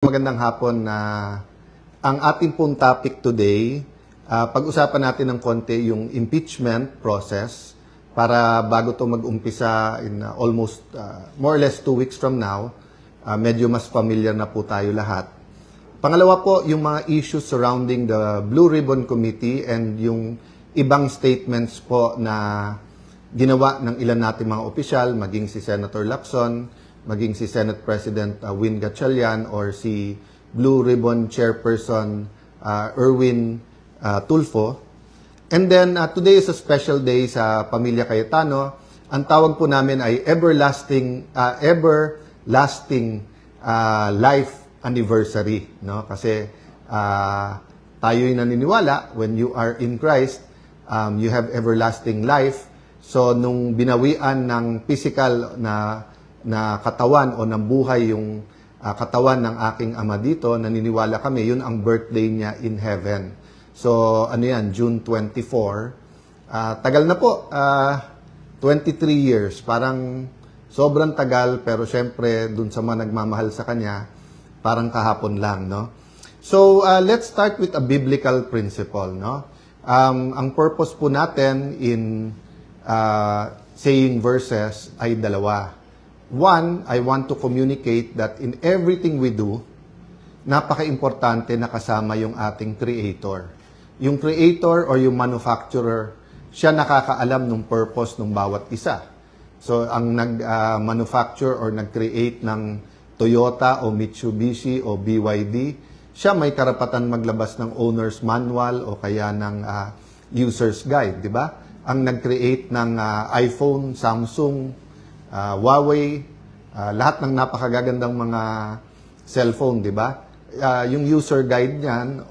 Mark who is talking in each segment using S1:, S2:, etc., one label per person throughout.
S1: Magandang hapon na ang ating pong topic today, pag-usapan natin ng konti yung impeachment process para bago to mag-umpisa in almost more or less 2 weeks from now, medyo mas familiar na po tayo lahat. Pangalawa po, yung mga issues surrounding the Blue Ribbon Committee and yung ibang statements po na ginawa ng ilan natin mga opisyal, maging si Senator Lacson, maging si Senate President Win Gatchalian or si Blue Ribbon Chairperson Erwin Tulfo. And then today is a special day sa Pamilya Cayetano. Ang tawag po namin ay everlasting life anniversary, no? Kasi tayo'y naniniwala when you are in Christ, you have everlasting life. So nung binawian ng physical na katawan o ng buhay yung katawan ng aking ama dito, naniniwala kami, yun ang birthday niya in heaven. So, ano yan, June 24. Tagal na po, 23 years. Parang sobrang tagal, pero syempre, dun sa mga nagmamahal sa kanya, parang kahapon lang, no? So, let's start with a biblical principle, no? Ang purpose po natin in saying verses ay dalawa. One, I want to communicate that in everything we do, napaka-importante na kasama yung ating creator. Yung creator or yung manufacturer, siya nakakaalam ng purpose ng bawat isa. So, ang nag-manufacture or nag-create ng Toyota o Mitsubishi o BYD, siya may karapatan maglabas ng owner's manual o kaya ng user's guide, di ba? Ang nag-create ng iPhone, Samsung, Huawei, lahat ng napakagagandang mga cellphone, di ba? Yung user guide niyan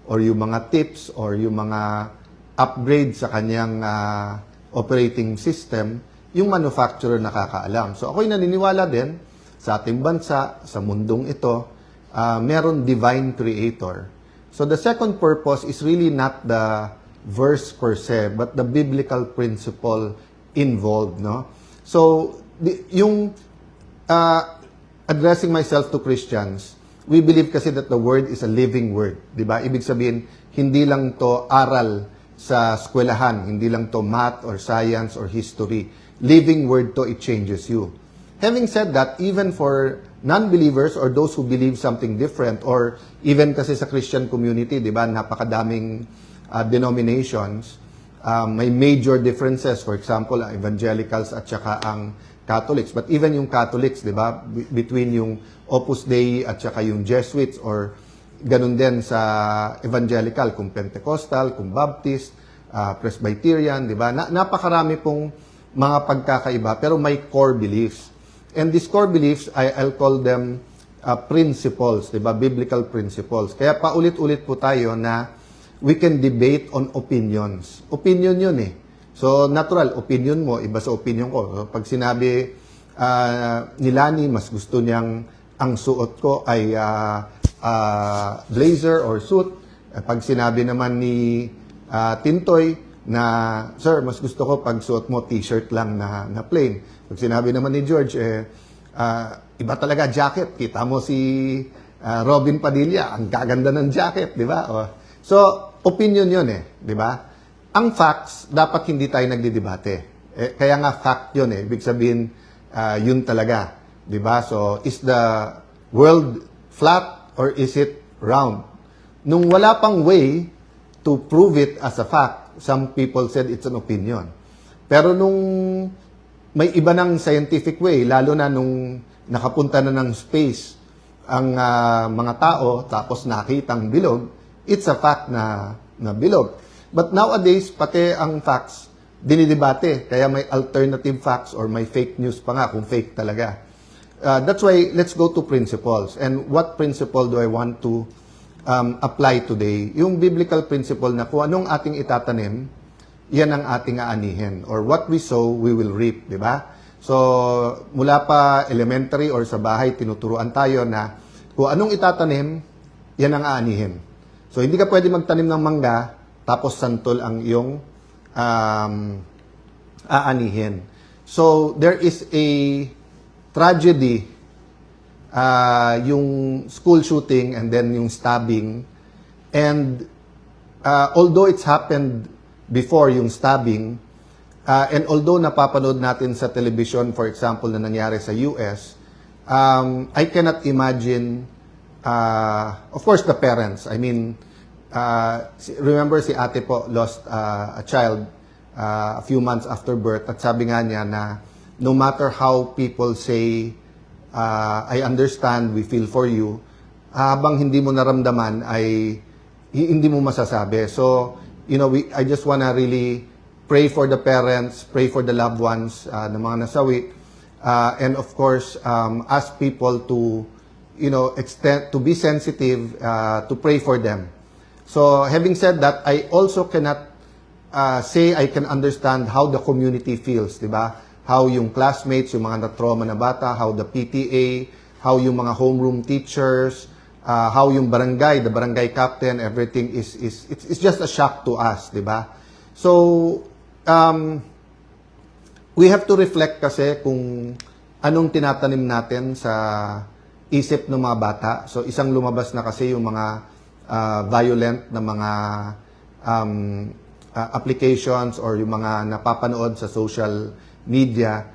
S1: or yung mga tips or yung mga upgrade sa kanyang operating system, yung manufacturer nakakaalam. So ako'y naniniwala din sa ating bansa, sa mundong ito, meron divine creator. So the second purpose is really not the verse per se, but the biblical principle involved, no? So, yung addressing myself to Christians, we believe kasi that the word is a living word. Diba? Ibig sabihin, hindi lang to aral sa eskwelahan, hindi lang to math or science or history. Living word to, it changes you. Having said that, even for non-believers or those who believe something different, or even kasi sa Christian community, diba, napakadaming denominations, may major differences, for example, ang evangelicals at saka ang Catholics. But even yung Catholics, di ba, between yung Opus Dei at saka yung Jesuits or ganun din sa evangelical, kung Pentecostal, kung Baptist, Presbyterian, di ba? Napakarami pong mga pagkakaiba, pero may core beliefs. And these core beliefs, I'll call them principles, di ba? Biblical principles. Kaya paulit-ulit po tayo na we can debate on opinions. Opinion yun eh. So, natural, opinion mo, iba sa opinion ko. So, pag sinabi ni Lani, mas gusto niyang ang suot ko ay blazer or suit. Pag sinabi naman ni Tintoy na, sir, mas gusto ko pag suot mo t-shirt lang na plain. Pag sinabi naman ni George, iba talaga jacket. Kita mo si Robin Padilla, ang gaganda ng jacket, di ba? So, opinion yun eh, di ba? Ang facts, dapat hindi tayo nagdidebate. Kaya nga fact yun eh, ibig sabihin, yun talaga, di ba? So, is the world flat or is it round? Nung wala pang way to prove it as a fact, some people said it's an opinion. Pero nung may iba ng scientific way, lalo na nung nakapunta na ng space ang mga tao, tapos nakitang bilog, it's a fact na bilog. But nowadays, pati ang facts, dinidebate. Kaya may alternative facts or may fake news pa nga kung fake talaga. That's why, let's go to principles. And what principle do I want to apply today? Yung biblical principle na kung anong ating itatanim, yan ang ating aanihin. Or what we sow, we will reap. Di ba? So, mula pa elementary or sa bahay, tinuturuan tayo na kung anong itatanim, yan ang aanihin. So, hindi ka pwede magtanim ng mangga, tapos santol ang iyong aanihin. So, there is a tragedy yung school shooting and then yung stabbing. And although it's happened before yung stabbing, and although napapanood natin sa television, for example, na nangyari sa US, I cannot imagine, of course, the parents. I mean, remember si ate po lost a child a few months after birth, at sabi nga niya na no matter how people say, I understand, we feel for you, habang hindi mo naramdaman ay hindi mo masasabi. So, I just wanna really pray for the parents, pray for the loved ones ng mga nasawi, and of course, ask people to, to be sensitive, to pray for them. So, having said that, I also cannot say I can understand how the community feels, di ba? How yung classmates, yung mga na-trauma na bata, how the PTA, how yung mga homeroom teachers, how yung barangay, the barangay captain, everything it's just a shock to us, di ba? So, we have to reflect kasi kung anong tinatanim natin sa isip ng mga bata. So, isang lumabas na kasi yung mga violent na mga applications or yung mga napapanood sa social media.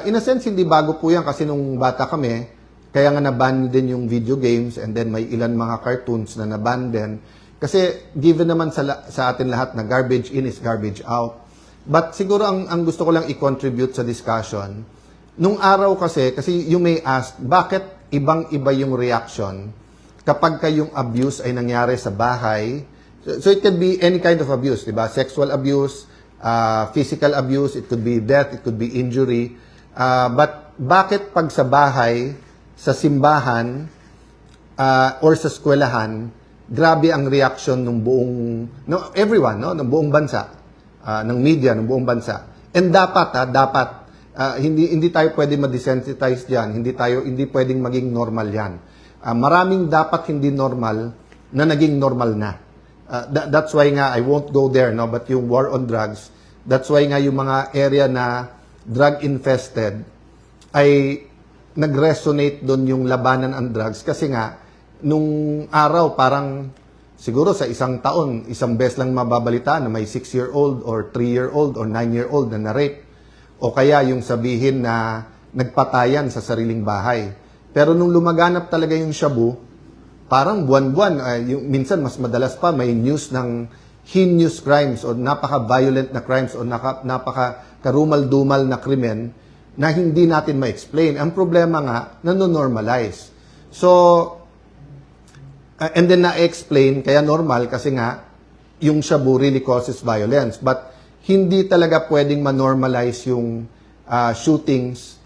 S1: In a sense, hindi bago po yan kasi nung bata kami, kaya nga naban din yung video games and then may ilan mga cartoons na naban din. Kasi given naman sa atin lahat na garbage in is garbage out. But siguro ang gusto ko lang i-contribute sa discussion, nung araw kasi you may ask, bakit ibang-iba yung reaction kapag yung abuse ay nangyari sa bahay? So it can be any kind of abuse, di ba? Sexual abuse, physical abuse, it could be death, it could be injury. But bakit pag sa bahay, sa simbahan, or sa eskwelahan, grabe ang reaction ng buong, everyone, ng buong bansa, ng media, ng buong bansa. And dapat, hindi tayo pwede ma-desensitize diyan, hindi pwedeng maging normal yan. Maraming dapat hindi normal na naging normal na. That's why nga, I won't go there, but yung war on drugs, that's why nga yung mga area na drug-infested ay nag-resonate doon yung labanan ang drugs kasi nga, nung araw parang siguro sa isang taon, isang beses lang mababalita na may 6-year-old or 3-year-old or 9-year-old na na-rape. O kaya yung sabihin na nagpatayan sa sariling bahay. Pero nung lumaganap talaga yung shabu, parang buwan-buwan, minsan mas madalas pa, may news ng heinous crimes o napaka-violent na crimes o napaka-karumal-dumal na krimen na hindi natin ma-explain. Ang problema nga, nanonormalize. So, and then na-explain, kaya normal kasi nga, yung shabu really causes violence. But hindi talaga pwedeng ma-normalize yung shootings,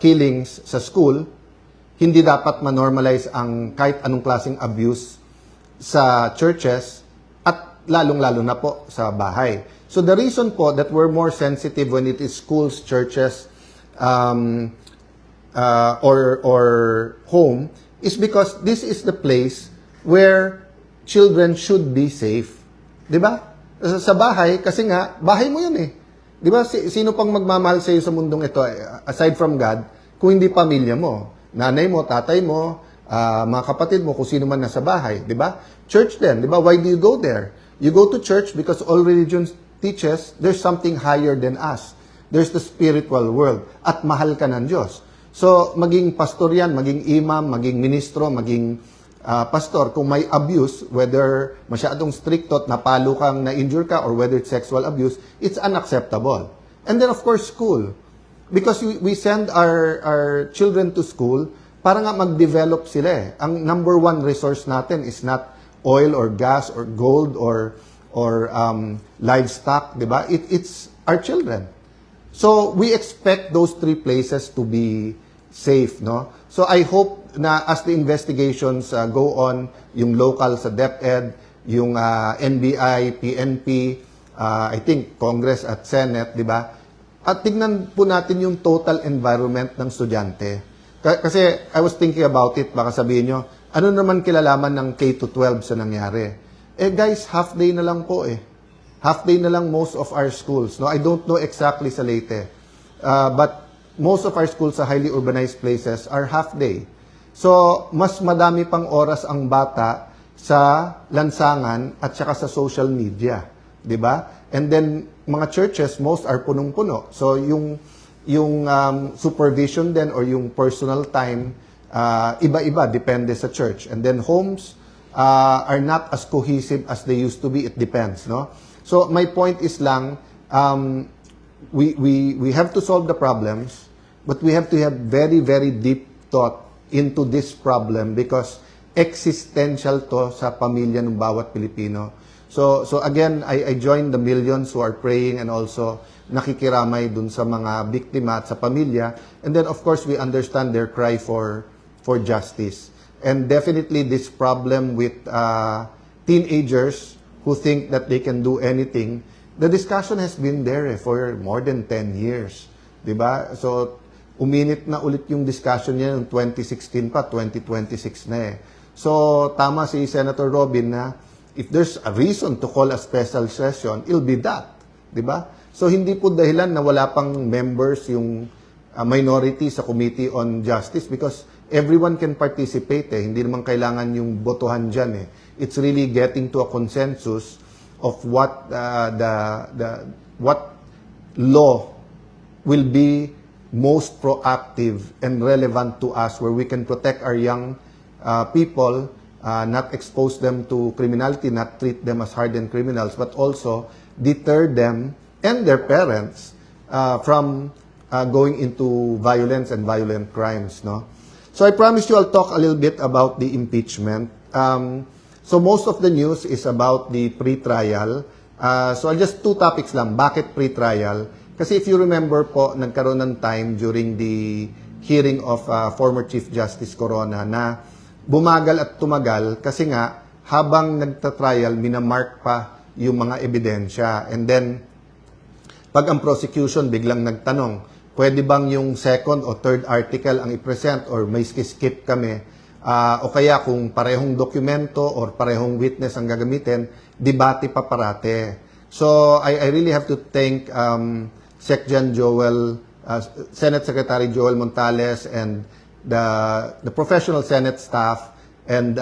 S1: killings sa school. Hindi dapat ma-normalize ang kahit anong klaseng abuse sa churches at lalong-lalo na po sa bahay. So the reason po that we're more sensitive when it is schools, churches, or home is because this is the place where children should be safe. 'Di ba? Sa bahay, kasi nga, bahay mo yun eh. 'Di ba? Sino pang magmamahal sa iyo sa mundong ito, aside from God, kung hindi pamilya mo? Nanay mo, tatay mo, mga kapatid mo, kung sino man nasa bahay, di ba? Church din, di ba? Why do you go there? You go to church because all religions teaches there's something higher than us. There's the spiritual world. At mahal ka ng Diyos. So, maging pastor yan, maging imam, maging ministro, maging pastor, kung may abuse, whether masyadong stricto at napalo kang, na-injure ka, or whether it's sexual abuse, it's unacceptable. And then, of course, school. Because we send our children to school para nga mag-develop sila eh. Ang number one resource natin is not oil or gas or gold or livestock, di ba? It's our children. So we expect those three places to be safe, no? So I hope na as the investigations go on, yung local sa DepEd, yung NBI, PNP, I think Congress at Senate, di ba? At tignan po natin yung total environment ng estudyante. Kasi I was thinking about it, baka sabihin nyo, ano naman kilalaman ng K-12 sa nangyari? Guys, half day na lang po eh. Half day na lang most of our schools. No, I don't know exactly sa Leyte. But most of our schools sa highly urbanized places are half day. So, mas madami pang oras ang bata sa lansangan at saka sa social media, 'di ba? And then mga churches, most are punong-puno. So, yung supervision din or yung personal time, iba-iba, depende sa church. And then homes are not as cohesive as they used to be. It depends, no? So my point is lang, we have to solve the problems, but we have to have very, very deep thought into this problem because existential to sa pamilya ng bawat Pilipino. So again, I join the millions who are praying and also nakikiramay dun sa mga biktima at sa pamilya. And then of course, we understand their cry for justice. And definitely this problem with teenagers who think that they can do anything, the discussion has been there for more than 10 years. Diba? So uminit na ulit yung discussion niya noong 2016 pa, 2026 na eh. So tama si Senator Robin na if there's a reason to call a special session, it'll be that. Diba? So, hindi po dahilan na wala pang members yung minority sa Committee on Justice because everyone can participate eh. Hindi naman kailangan yung botohan dyan eh. It's really getting to a consensus of what what law will be most proactive and relevant to us where we can protect our young people, not expose them to criminality, not treat them as hardened criminals, but also deter them and their parents from going into violence and violent crimes. No? So I promise you I'll talk a little bit about the impeachment. So most of the news is about the pre-trial. So I'll just two topics lang. Bakit pre-trial? Kasi if you remember po, nagkaroon ng time during the hearing of former Chief Justice Corona na bumagal at tumagal kasi nga habang nagta-trial, minamark pa yung mga ebidensya. And then, pag ang prosecution biglang nagtanong, pwede bang yung second o third article ang i-present or may skip kami? O kaya kung parehong dokumento or parehong witness ang gagamitin, debate pa parate. So, I really have to thank Secjan Joel, Senate Secretary Joel Montales and the professional Senate staff and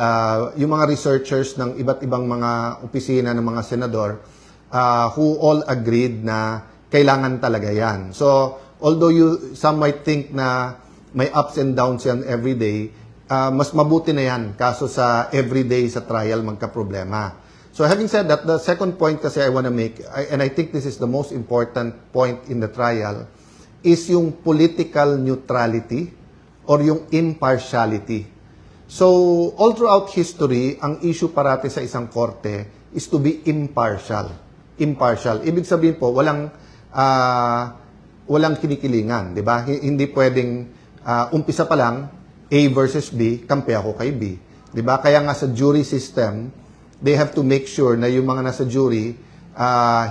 S1: yung mga researchers ng iba't ibang mga opisina ng mga senador who all agreed na kailangan talaga yan. So, although some might think na may ups and downs yan every day, mas mabuti na yan kaso sa everyday sa trial magka-problema. So, having said that, the second point kasi I want to make, and I think this is the most important point in the trial, is yung political neutrality or yung impartiality. So, all throughout history, ang issue parati sa isang korte is to be impartial. Impartial. Ibig sabihin po, walang kinikilingan, di ba? Hindi pwedeng umpisa pa lang, A versus B, kampi ako kay B. Di ba? Kaya nga sa jury system, they have to make sure na yung mga nasa jury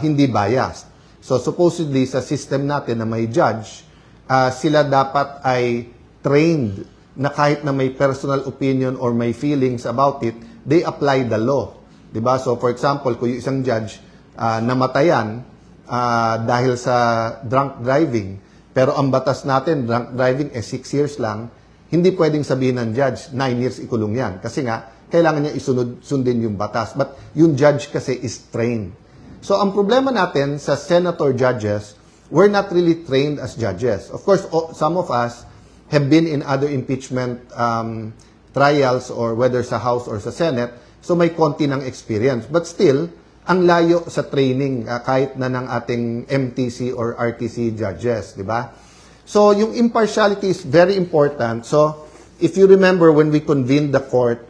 S1: hindi biased. So, supposedly, sa system natin na may judge, sila dapat ay trained na kahit na may personal opinion or may feelings about it, they apply the law. Diba? So, for example, kung yung isang judge namatayan dahil sa drunk driving, pero ang batas natin, drunk driving, 6 years lang, hindi pwedeng sabihin ng judge, 9 years ikulong yan. Kasi nga, kailangan niya sundin yung batas. But yung judge kasi is trained. So, ang problema natin sa senator judges, we're not really trained as judges. Of course, some of us have been in other impeachment trials or whether sa House or sa Senate, so may konti ng experience. But still, ang layo sa training kahit na ng ating MTC or RTC judges, di ba? So, yung impartiality is very important. So, if you remember when we convened the court,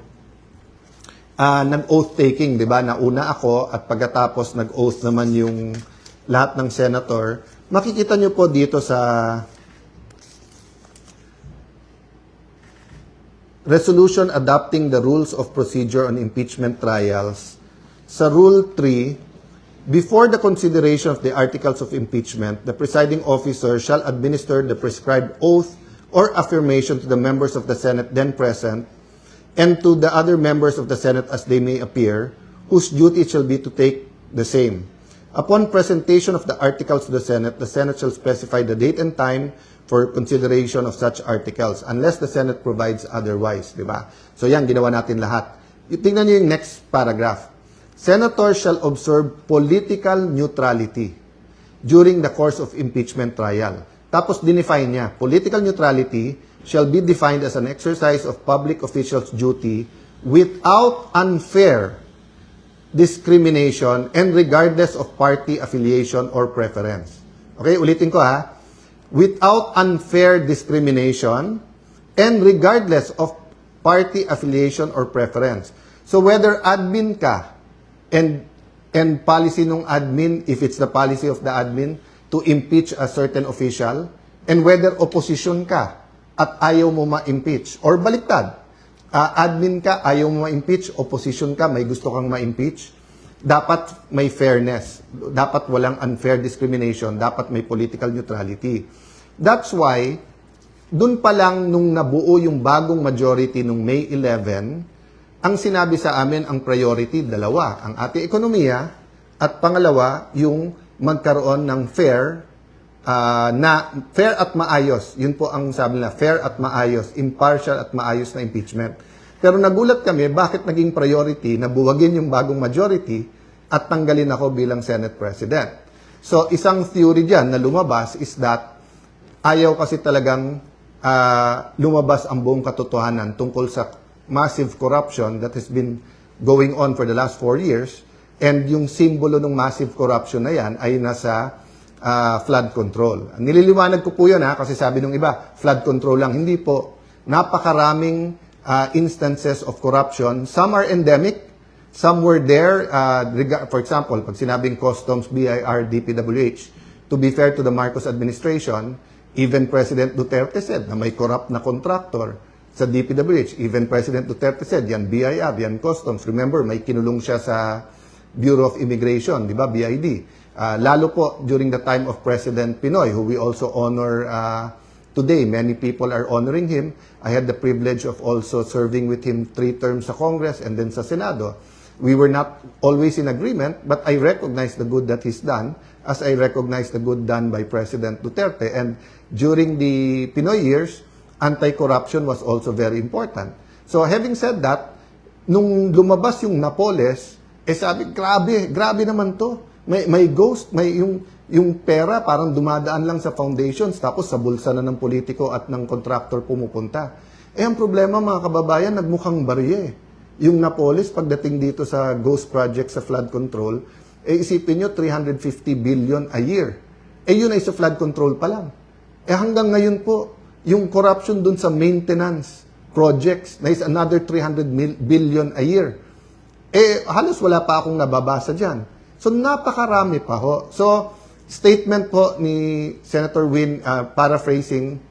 S1: nag-oath taking, di ba? Nauna ako at pagkatapos nag-oath naman yung lahat ng senator. Makikita nyo po dito sa resolution adopting the rules of procedure on impeachment trials. Sa Rule 3, before the consideration of the articles of impeachment, the presiding officer shall administer the prescribed oath or affirmation to the members of the Senate then present and to the other members of the Senate as they may appear, whose duty shall be to take the same. Upon presentation of the articles to the Senate shall specify the date and time for consideration of such articles unless the Senate provides otherwise, di ba? So yan, ginawa natin lahat. Tingnan niyo yung next paragraph. Senators shall observe political neutrality during the course of impeachment trial. Tapos dinefine niya, political neutrality shall be defined as an exercise of public officials' duty without unfair discrimination and regardless of party affiliation or preference. Okay, ulitin ko ha. Without unfair discrimination and regardless of party affiliation or preference. So whether admin ka and policy ng admin, if it's the policy of the admin to impeach a certain official, and whether opposition ka at ayaw mo ma-impeach, or baliktad, admin ka, ayaw mo ma-impeach, opposition ka, may gusto kang ma-impeach, dapat may fairness, dapat walang unfair discrimination, dapat may political neutrality. That's why, dun pa lang nung nabuo yung bagong majority nung May 11, ang sinabi sa amin ang priority, dalawa, ang ating ekonomiya, at pangalawa, yung magkaroon ng fair at maayos. Yun po ang sabi nila, fair at maayos, impartial at maayos na impeachment. Pero nagulat kami, bakit naging priority na buwagin yung bagong majority at tanggalin ako bilang Senate President. So, isang theory dyan na lumabas is that ayaw kasi talagang lumabas ang buong katotohanan tungkol sa massive corruption that has been going on for the last 4 years, and yung simbolo ng massive corruption na yan ay nasa flood control. Nililiwanag ko po yun kasi sabi nung iba, flood control lang. Hindi po. Napakaraming instances of corruption. Some are endemic. Some were there. For example, pag sinabing Customs, BIR, DPWH, to be fair to the Marcos administration, even President Duterte said na may corrupt na contractor sa DPWH. Even President Duterte said, yan BIR, yan Customs. Remember, may kinulong siya sa Bureau of Immigration, di ba, BID. Lalo po during the time of President Pinoy, who we also honor today. Many people are honoring him. I had the privilege of also serving with him 3 terms sa Congress and then sa Senado. We were not always in agreement, but I recognize the good that he's done, as I recognize the good done by President Duterte. And during the Pinoy years, anti-corruption was also very important. So having said that, nung lumabas yung Napoles, sabi, grabe naman to. May ghost, may yung pera parang dumadaan lang sa foundations tapos sa bulsa na ng politiko at ng contractor pumupunta. Ang problema mga kababayan, nagmukhang barye. Yung Napoles, pagdating dito sa ghost project sa flood control, isipin nyo 350 billion a year. Yun ay sa flood control pa lang. Hanggang ngayon po, yung corruption dun sa maintenance projects na is another 300 billion a year. Halos wala pa akong nababasa dyan. So, napakarami pa ho. So, statement po ni Senator Win, paraphrasing,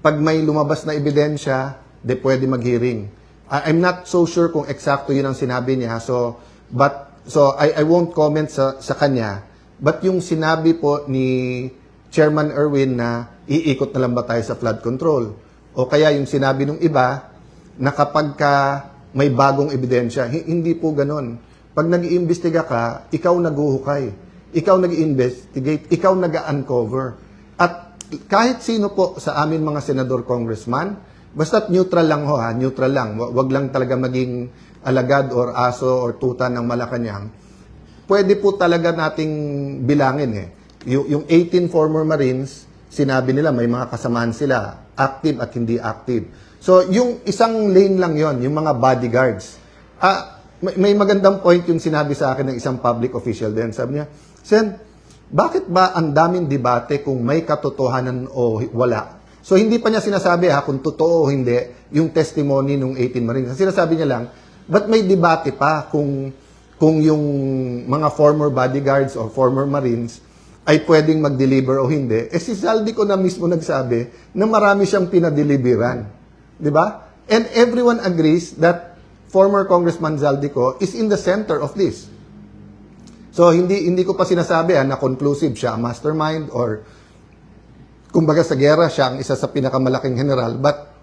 S1: pag may lumabas na ebidensya, pwede mag-hearing. I'm not so sure kung eksakto yun ang sinabi niya. So I won't comment sa kanya. But yung sinabi po ni Chairman Erwin na iikot na lang ba tayo sa flood control? O kaya yung sinabi ng iba na kapag may bagong ebidensya, hindi po ganon. Pag nag-iimbestiga ka, ikaw naghuhukay. Ikaw nag-investigate. Ikaw nag-uncover. At kahit sino po sa amin mga senador, congressman, basta't neutral lang ho neutral lang. Wag lang talaga maging alagad or aso or tuta ng Malacanang. Pwede po talaga nating bilangin Yung 18 former Marines, sinabi nila may mga kasamaan sila, active at hindi active. So, yung isang lane lang yon, yung mga bodyguards. May magandang point yung sinabi sa akin ng isang public official din. Sabi niya, Sen, bakit ba ang daming debate kung may katotohanan o wala? So, hindi pa niya sinasabi kung totoo o hindi yung testimony ng 18 Marines. Sinasabi niya lang, but may debate pa kung yung mga former bodyguards or former Marines ay pwedeng mag-deliver o hindi. Si Zaldico na mismo nagsabi na marami siyang pinadeliveran. Di ba? And everyone agrees that former Congressman Zaldico is in the center of this. So, hindi ko pa sinasabi na conclusive siya ang mastermind or kumbaga sa gera siya ang isa sa pinakamalaking general. But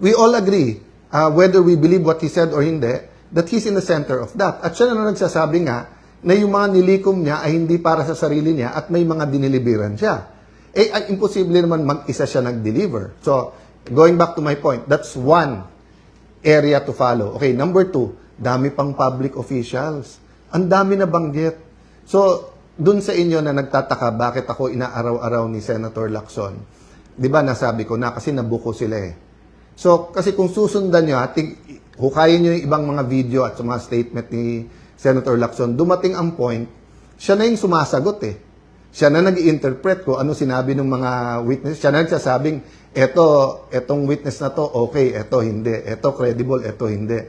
S1: we all agree, whether we believe what he said or hindi, that he's in the center of that. At siya na nagsasabi nga na yung mga nilikom niya ay hindi para sa sarili niya at may mga diniliberan siya. Imposible naman mag-isa siya nag-deliver. So, going back to my point, that's one area to follow. Okay, number 2, dami pang public officials. Ang dami na banggit. So, dun sa inyo na nagtataka bakit ako inaaraw-araw ni Senator Lacson, di ba nasabi ko na kasi nabuko sila eh. So, kasi kung susundan nyo, hukayin nyo yung ibang mga video at mga statement ni Senator Lacson, dumating ang point, siya na yung sumasagot eh. Siya na nag-i-interpret ko ano sinabi ng mga witness. Siya na nagsasabing, etong witness na to, okay, eto hindi. Eto credible, eto hindi.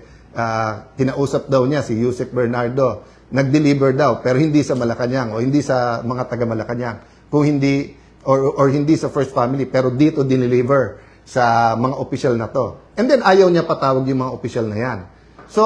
S1: Kinausap daw niya si Yusek Bernardo. Nag-deliver daw, pero hindi sa Malacanang o hindi sa mga taga Malacanang. Kung hindi, or hindi sa First Family, pero dito dineliver sa mga opisyal na to. And then ayaw niya patawag yung mga opisyal na yan. So,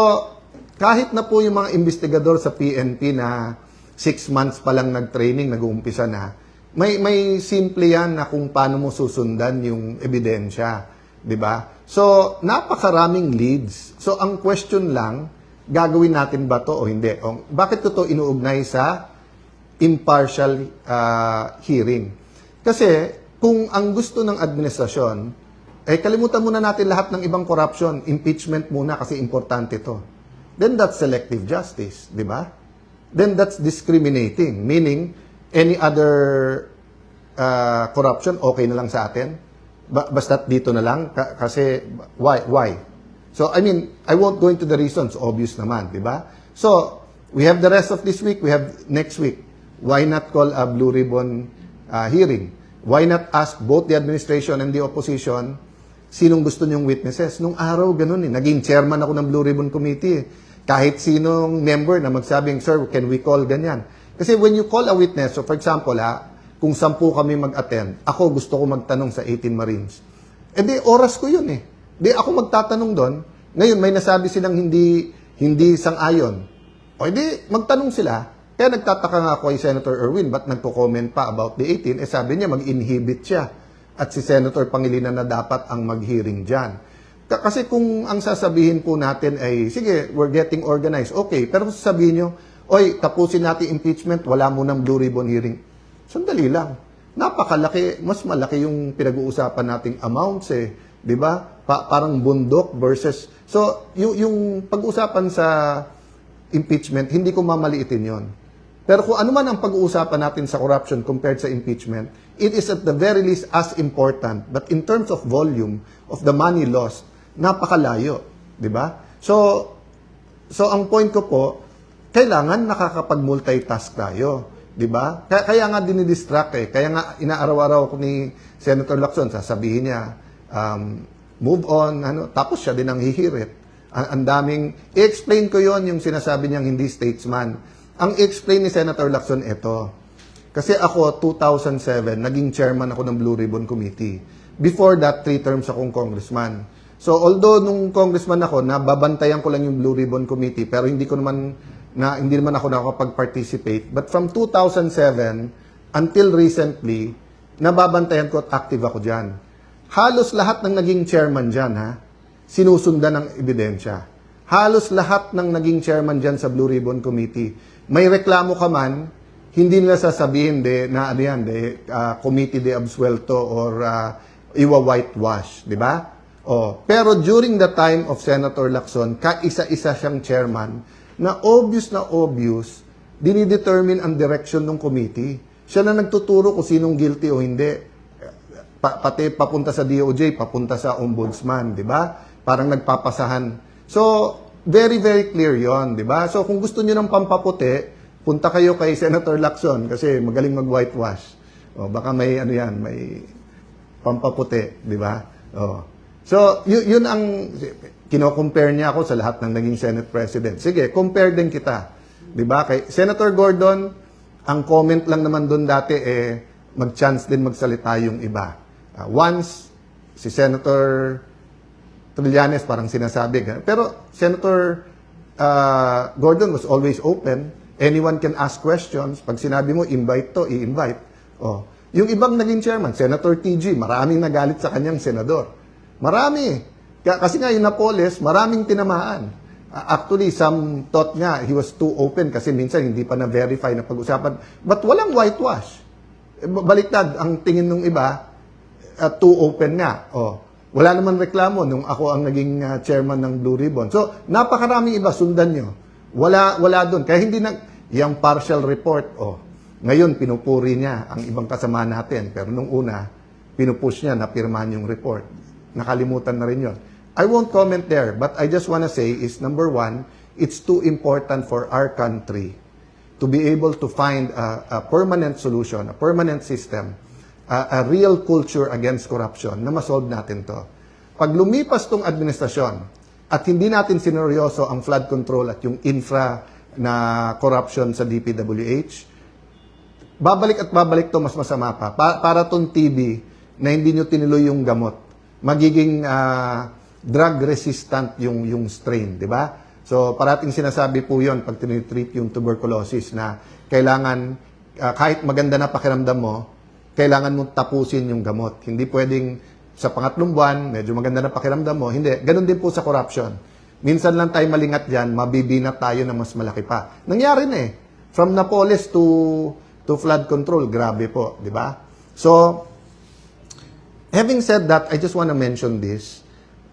S1: kahit na po yung mga investigador sa PNP na 6 months pa lang nag-training, nag-uumpisa na, may simple yan na kung paano mo susundan yung ebidensya. Diba? So, napakaraming leads. So, ang question lang, gagawin natin ba to o hindi? O, bakit ko to inuugnay sa impartial hearing? Kasi, kung ang gusto ng administrasyon, kalimutan muna natin lahat ng ibang corruption, impeachment muna kasi importante to. Then that's selective justice, di ba? Then that's discriminating, meaning any other corruption, okay na lang sa atin? Basta't dito na lang? Kasi, why? So, I mean, I won't go into the reasons, obvious naman, di ba? So, we have the rest of this week, we have next week. Why not call a Blue Ribbon hearing? Why not ask both the administration and the opposition sinong gusto niyong witnesses? Nung araw, ganun eh. Naging chairman ako ng Blue Ribbon Committee eh. Kahit sinong member na magsabing, sir, can we call ganyan? Kasi when you call a witness, so for example, kung 10 kami mag-attend, ako gusto ko magtanong sa 18 Marines. Di, oras ko yun eh. Di, ako magtatanong doon. Ngayon, may nasabi silang hindi sang-ayon. O di, magtanong sila. Kaya nagtataka nga ako kay Senator Erwin, ba't nagko-comment pa about the 18? Sabi niya, mag-inhibit siya. At si Senator Pangilinan na dapat ang mag-hearing dyan. Kasi kung ang sasabihin po natin ay, sige, we're getting organized. Okay, pero sasabihin nyo, oy, tapusin natin impeachment, wala mo ng Blue Ribbon hearing. Sandali lang. Napakalaki, mas malaki yung pinag-uusapan nating amounts eh. Di ba? Parang bundok versus... So, yung pag-uusapan sa impeachment, hindi ko mamaliitin yon. Pero kung ano man ang pag-uusapan natin sa corruption compared sa impeachment, it is at the very least as important. But in terms of volume of the money lost, napakalayo. Di ba? So ang point ko po, kailangan nakakapag-multitask tayo. Di ba? Kaya nga dinidistract eh. Kaya nga inaaraw-araw ko ni Senator Lacson, sasabihin niya, move on, tapos siya din ang hihirit. Ang daming, i-explain ko yon yung sinasabi niyang hindi statesman. Ang i-explain ni Senator Lacson ito. Kasi ako, 2007, naging chairman ako ng Blue Ribbon Committee. Before that, 3 terms akong congressman. So, although nung congressman ako, nababantayan ko lang yung Blue Ribbon Committee, pero hindi naman ako nakakapag-participate. But from 2007 until recently, nababantayan ko at active ako dyan. Halos lahat ng naging chairman dyan, sinusundan ng ebidensya. Halos lahat ng naging chairman dyan sa Blue Ribbon Committee, may reklamo ka man, hindi nila sasabihin committee de absuelto or iwa-whitewash, di ba? Pero during the time of Senator Lacson, kaisa-isa siyang chairman, na obvious, dinidetermine ang direction ng committee. Siya na nagtuturo kung sinong guilty o hindi. Pati papunta sa DOJ, papunta sa ombudsman, di ba? Parang nagpapasahan. So, very, very clear yon, di ba? So, kung gusto niyo ng pampaputi, punta kayo kay Senator Lacson kasi magaling mag-whitewash. Baka may may pampaputi, di ba? So, yun ang kino-compare niya ako sa lahat ng naging Senate President. Sige, compare din kita. Di ba? Kay Senator Gordon, ang comment lang naman doon dati mag-chance din magsalita yung iba. Once, si Senator Trillanes parang sinasabi. Pero Senator Gordon was always open. Anyone can ask questions. Pag sinabi mo, invite to, i-invite. Yung ibang naging chairman, Senator TG, maraming nagalit sa kanyang senador. Marami. Kasi nga yung Napoles, maraming tinamaan. Actually, some thought nga he was too open kasi minsan hindi pa na-verify na pag-usapan. But walang whitewash. Baliktad, ang tingin ng iba, too open nga. Wala naman reklamo nung ako ang naging chairman ng Blue Ribbon. So, napakaraming iba, sundan nyo. Wala doon. Kaya hindi yung partial report, ngayon pinupuri niya ang ibang kasama natin. Pero nung una, pinupush niya na pirmahan yung report. Nakalimutan na rin yun. I won't comment there, but I just wanna say is, number one, it's too important for our country to be able to find a permanent solution, a permanent system, a real culture against corruption na masolve natin to. Pag lumipas tong administrasyon at hindi natin sineryoso ang flood control at yung infra na corruption sa DPWH, babalik to mas masama pa. Para tong TB na hindi nyo tinuloy yung gamot, magiging drug resistant yung strain, di ba? So, parating sinasabi po yon pag tinitreat yung tuberculosis na kailangan, kahit maganda na pakiramdam mo, kailangan mong tapusin yung gamot. Hindi pwedeng sa pangatlong buwan, medyo maganda na pakiramdam mo. Hindi. Ganun din po sa corruption. Minsan lang tayo malingat dyan, mabibinat tayo na mas malaki pa. Nangyari na eh. From Napoles to flood control, grabe po. Di ba? So, having said that, I just want to mention this.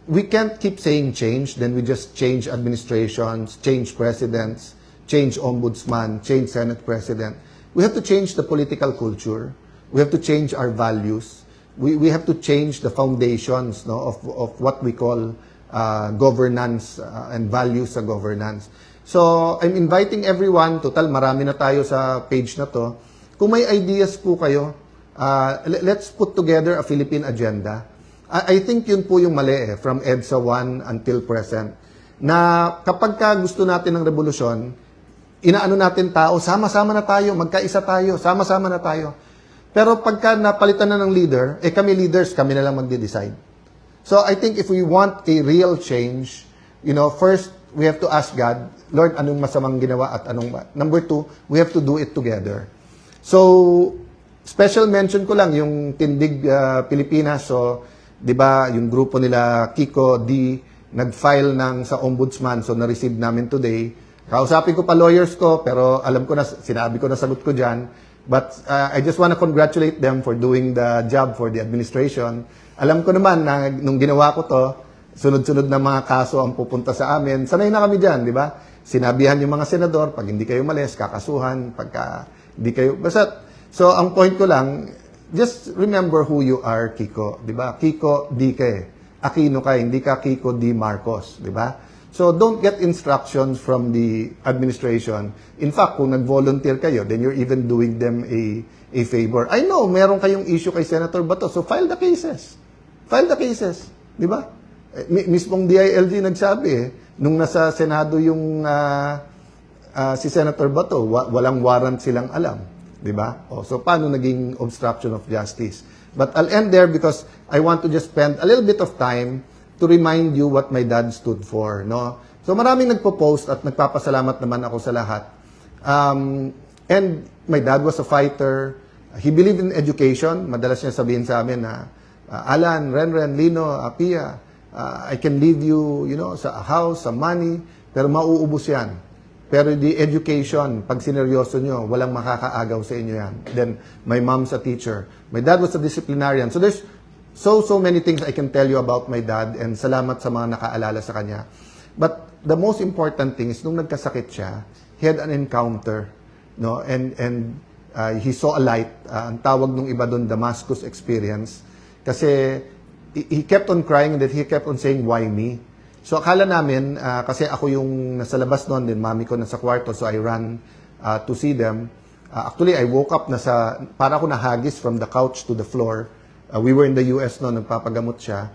S1: We can't keep saying change, then we just change administrations, change presidents, change ombudsman, change Senate president. We have to change the political culture. We have to change our values. We have to change the foundations of what we call governance and values sa governance. So, I'm inviting everyone, total marami na tayo sa page na to. Kung may ideas po kayo, let's put together a Philippine agenda. I think yun po yung mali from EDSA 1 until present. Na kapag gusto natin ng revolusyon, inaano natin tao, sama-sama na tayo, magkaisa tayo, sama-sama na tayo. Pero pagka napalitan na ng leader, kami leaders, kami na lang magde-decide. So I think if we want a real change, first, we have to ask God, Lord, anong masamang ginawa at anong... Number two, we have to do it together. So, special mention ko lang yung Tindig Pilipinas. So, di ba, yung grupo nila, Kiko D, nag-file sa ombudsman. So, na-receive namin today. Kausapin ko pa lawyers ko, pero alam ko na, sinabi ko na sagot ko dyan. But I just want to congratulate them for doing the job for the administration. Alam ko naman na nung ginawa ko to, sunod-sunod na mga kaso ang pupunta sa amin. Sanay na kami dyan, di ba? Sinabihan yung mga senador, pag hindi kayo malis, kakasuhan, pagka hindi kayo... Basta, so ang point ko lang, just remember who you are, Kiko, di ba? Kiko D. Aquino ka, hindi ka Kiko D. Marcos, di ba? So, don't get instructions from the administration. In fact, kung nag-volunteer kayo, then you're even doing them a favor. I know, meron kayong issue kay Senator Bato, so file the cases. File the cases. Di ba? Mismong DILG nagsabi, nung nasa Senado yung si Senator Bato, walang warrant silang alam. Di ba? So, paano naging obstruction of justice? But I'll end there because I want to just spend a little bit of time to remind you what my dad stood for, no? So maraming nagpo-post at nagpapasalamat naman ako sa lahat. And my dad was a fighter. He believed in education. Madalas niya sabihin sa amin na, Alan, Renren, Lino, Pia, I can leave you, sa house, sa money, pero mauubos yan. Pero the education, pag sineryoso nyo, walang makakaagaw sa inyo yan. Then, my mom's a teacher. My dad was a disciplinarian. So there's so many things I can tell you about my dad, and salamat sa mga nakaalala sa kanya. But the most important thing is nung nagkasakit siya, he had an encounter, no? And he saw a light. Ang tawag nung iba doon, Damascus experience. Kasi he kept on crying and then he kept on saying, why me? So akala namin, kasi ako yung nasa labas noon, din mami ko nasa kwarto, so I ran to see them. Actually, I woke up para ako nahagis from the couch to the floor. We were in the US noon, nagpapagamot siya.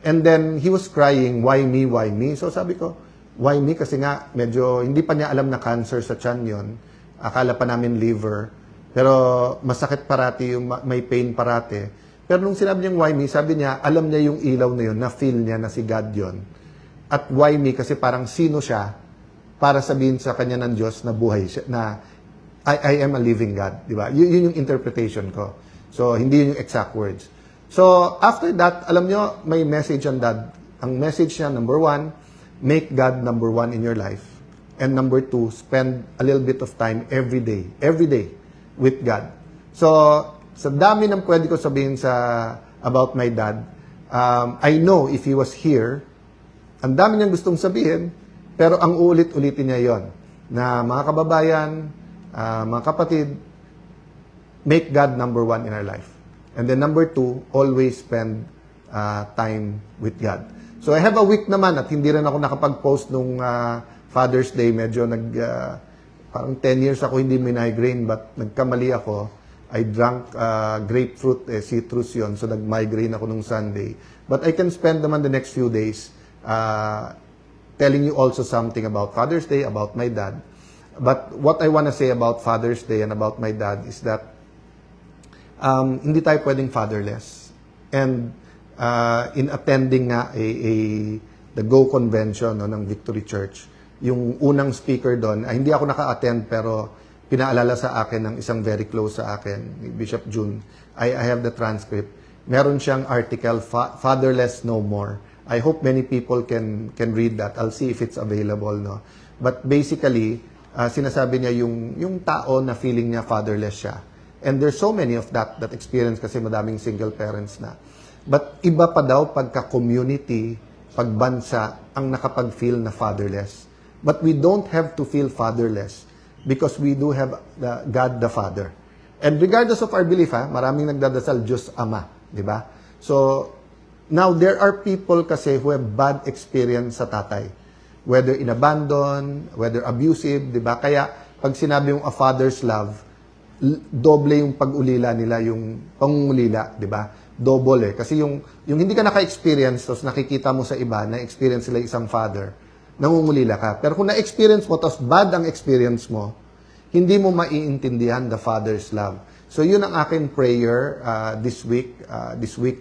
S1: And then, he was crying, why me, why me? So sabi ko, why me? Kasi nga, medyo hindi pa niya alam na cancer sa tiyan yun. Akala pa namin liver. Pero masakit parati, may pain parati. Pero nung sinabi niyang why me, sabi niya, alam niya yung ilaw na yun, na-feel niya na si God yun. At why me? Kasi parang sino siya para sabihin sa kanya ng Diyos na buhay siya, na I am a living God. Di ba? Yun yung interpretation ko. So, hindi yun yung exact words. So, after that, alam nyo, may message on Dad. Ang message niya, number one, make God number one in your life. And number two, spend a little bit of time every day with God. So, sa dami ng pwede ko sabihin about my dad, I know if he was here, ang dami niyang gustong sabihin, pero ang uulit-ulitin niya yon na mga kababayan, mga kapatid, make God number one in our life. And then number two, always spend time with God. So I have a week naman at hindi rin ako nakapag-post nung Father's Day. Medyo parang 10 years ako hindi migraine but nagkamali ako. I drank grapefruit, citrus yon, so nag-migraine ako nung Sunday. But I can spend naman the next few days telling you also something about Father's Day, about my dad. But what I want to say about Father's Day and about my dad is that hindi tayo pwedeng fatherless. And in attending nga the Go Convention ng Victory Church, yung unang speaker doon, hindi ako naka-attend pero pinaalala sa akin ng isang very close sa akin, ni Bishop June. I have the transcript. Meron siyang article, Fatherless No More. I hope many people can read that. I'll see if it's available, no. But basically, sinasabi niya yung tao na feeling niya fatherless siya. And there's so many of that experience kasi madaming single parents na. But iba pa daw pagka-community, pagbansa, ang nakapag-feel na fatherless. But we don't have to feel fatherless because we do have God the Father. And regardless of our belief, maraming nagdadasal, Diyos Ama, di ba? So, now there are people kasi who have bad experience sa tatay. Whether in abandon, whether abusive, di ba? Kaya, pag sinabi yung a father's love, doble yung pag-ulila nila, yung pangungulila, di ba? Double Kasi yung hindi ka naka-experience, tapos nakikita mo sa iba, na-experience sila isang father, nangungulila ka. Pero kung na-experience mo, tapos bad ang experience mo, hindi mo maiintindihan the Father's love. So yun ang aking prayer this week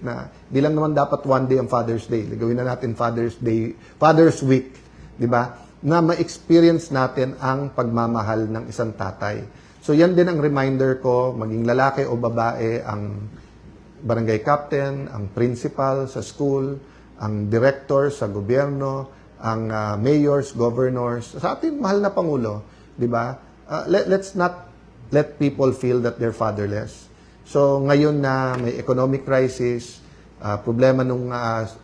S1: na, di lang naman dapat one day ang Father's Day. Gawin na natin Father's Day, Father's Week, di ba? Na ma-experience natin ang pagmamahal ng isang tatay. So yan din ang reminder ko, maging lalaki o babae, ang barangay captain, ang principal sa school, ang director sa gobyerno, ang mayors, governors, sa ating mahal na Pangulo, di ba? Let's not let people feel that they're fatherless. So ngayon na may economic crisis, problema nung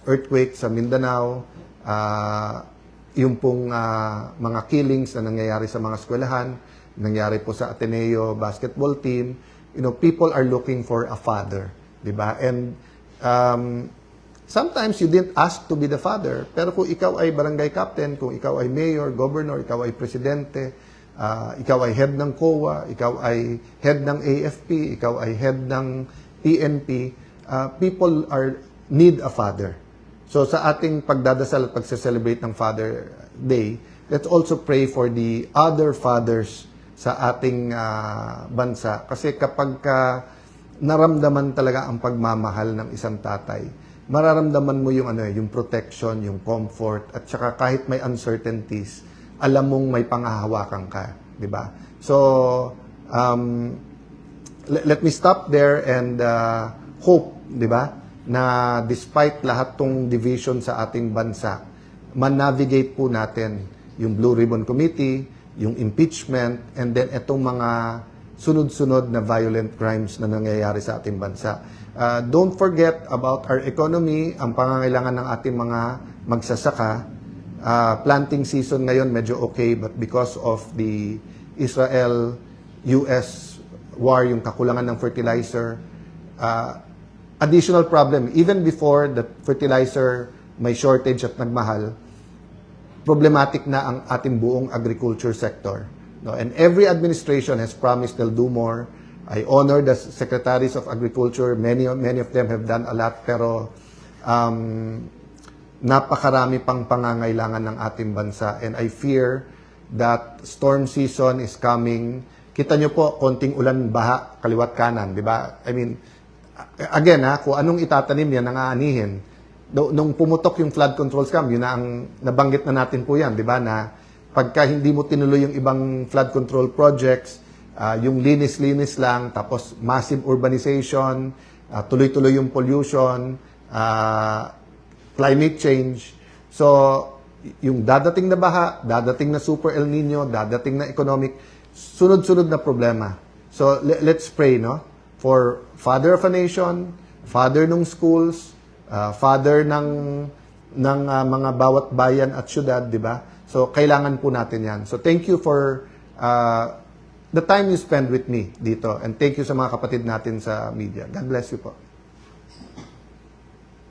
S1: earthquake sa Mindanao, yung pong mga killings na nangyayari sa mga eskwelahan, nangyari po sa Ateneo basketball team, people are looking for a father, di ba? And sometimes you didn't ask to be the father, pero kung ikaw ay barangay captain, kung ikaw ay mayor, governor, ikaw ay presidente, ikaw ay head ng COA, ikaw ay head ng AFP, ikaw ay head ng PNP, people need a father. So sa ating pagdadasal at pagse-celebrate ng Father Day, let's also pray for the other fathers sa ating bansa. Kasi kapag naramdaman talaga ang pagmamahal ng isang tatay, mararamdaman mo yung protection, yung comfort, at saka kahit may uncertainties, alam mong may pangahawakan ka, di ba? So, let me stop there and hope, di ba, na despite lahat tong division sa ating bansa, man-navigate po natin yung Blue Ribbon Committee, yung impeachment, and then itong mga sunod-sunod na violent crimes na nangyayari sa ating bansa. Don't forget about our economy, ang pangangailangan ng ating mga magsasaka. Planting season ngayon medyo okay, but because of the Israel-US war, yung kakulangan ng fertilizer, additional problem. Even before the fertilizer may shortage at nagmahal, problematic na ang ating buong agriculture sector. No? And every administration has promised they'll do more. I honor the secretaries of agriculture. Many of them have done a lot, pero napakarami pang pangangailangan ng ating bansa. And I fear that storm season is coming. Kita nyo po, konting ulan, baha, kaliwat kanan, di ba? I mean, again, kung anong itatanim yan, ang aanihin. Nung pumutok yung flood control scam, yun na ang nabanggit na natin po yan, di ba? Na pagka hindi mo tinuloy yung ibang flood control projects, yung linis-linis lang, tapos massive urbanization, tuloy-tuloy yung pollution, climate change. So, yung dadating na baha, dadating na super El Nino, dadating na economic, sunod-sunod na problema. So, let's pray, no? for father of a nation, father ng schools, father ng mga bawat bayan at syudad, di ba? So, kailangan po natin yan. So, thank you for the time you spend with me dito. And thank you sa mga kapatid natin sa media. God bless you po.